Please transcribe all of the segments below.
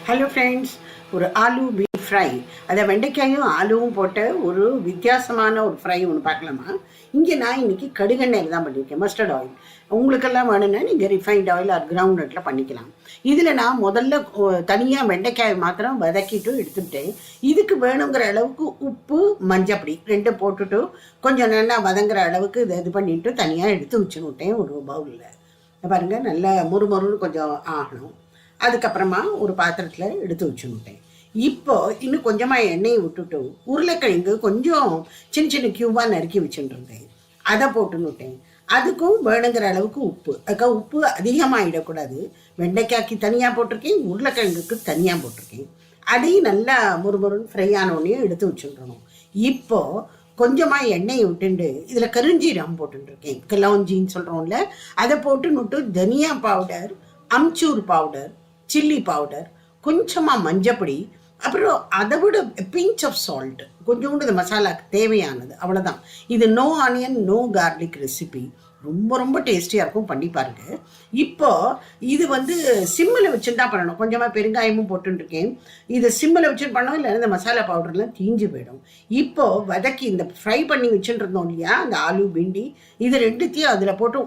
Hello friends, ஒரு aloo beef fry, அதை வெண்டைக்காயும் ஆலுவும் போட்ட ஒரு வித்தியாசமான ஒரு ஃப்ரை ஒன்று பார்க்கலாமா? இங்கே நான் இன்றைக்கி கடுகெண்ணெயில் தான் பண்ணியிருக்கேன், மஸ்டர்ட் ஆயில். உங்களுக்கெல்லாம் வேணும்னா நீங்கள் ரிஃபைண்ட் ஆயில் ஆர் கிரவுண்ட் நட்டில் பண்ணிக்கலாம். இதில் நான் முதல்ல தனியாக வெண்டைக்காயை மாத்திரம் வதக்கிட்டு எடுத்துக்கிட்டேன். இதுக்கு வேணுங்கிற அளவுக்கு உப்பு, மஞ்சப்பொடி ரெண்டும் போட்டுட்டு கொஞ்சம் நல்லா வதங்குற அளவுக்கு இதை இது பண்ணிவிட்டு தனியாக எடுத்து வச்சுன்னுட்டேன் ஒரு பவுலில். பாருங்கள், நல்லா முறுமுறுன்னு கொஞ்சம் ஆகணும். அதுக்கப்புறமா ஒரு பாத்திரத்தில் எடுத்து வச்சுன்னுட்டேன். இப்போ இன்னும் கொஞ்சமாக எண்ணெயை விட்டுட்டு உருளைக்கிழங்கு கொஞ்சம் சின்ன சின்ன க்யூபாக நறுக்கி வச்சுட்டுருந்தேன், அதை போட்டுன்னுட்டேன். அதுக்கும் வேணுங்கிற அளவுக்கு உப்பு, அதுக்காக உப்பு அதிகமாகிடக்கூடாது. வெண்டைக்காய்க்கு தனியாக போட்டிருக்கேன், உருளைக்கிழங்குக்கு தனியாக போட்டிருக்கேன். அதையும் நல்லா முறுமுறுன்னு ஃப்ரை ஆனோடனே எடுத்து வச்சுட்டுறணும். இப்போது கொஞ்சமாக எண்ணெயை விட்டுண்டு இதில் கருஞ்சீரம் போட்டுருக்கேன், கிலோஞ்சின்னு சொல்கிறோம்ல, அதை போட்டுன்னுட்டு தனியா powder, amchur powder, chilli powder, கொஞ்சமாக மஞ்சப்பொடி, அப்புறம் அதை விட பிஞ்ச் ஆஃப் சால்ட், கொஞ்சோண்டு இந்த மசாலாவுக்கு தேவையானது, அவ்வளோதான். இது no onion no garlic recipe, ரொம்ப ரொம்ப டேஸ்டியாக இருக்கும், பண்ணி பாருங்க. இப்போ இது சிம்மில் வச்சுட்டு தான் பண்ணணும். கொஞ்சமாக பெருங்காயமும் போட்டுருக்கேன். இது சிம்மில் வச்சுட்டு பண்ணோம், இல்லை இந்த மசாலா பவுடர்லாம் தீஞ்சு போயிடும். இப்போது வதக்கி இந்த ஃப்ரை பண்ணி வச்சுட்டு இருந்தோம் இல்லையா, அந்த ஆலு பிண்டி, இது ரெண்டுத்தையும் அதில் போட்டு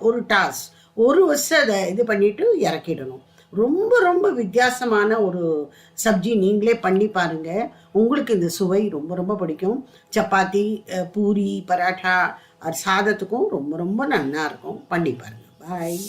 ஒரு வருஷம் அதை இது பண்ணிவிட்டு இறக்கிடணும். ரொம்ப ரொம்ப வித்தியாசமான ஒரு சப்ஜி, நீங்களே பண்ணி பாருங்கள். உங்களுக்கு இந்த சுவை ரொம்ப ரொம்ப பிடிக்கும். சப்பாத்தி, பூரி, பராட்டா, சாதத்துக்கும் ரொம்ப ரொம்ப நல்லா இருக்கும். பண்ணி பாருங்கள். பாய்.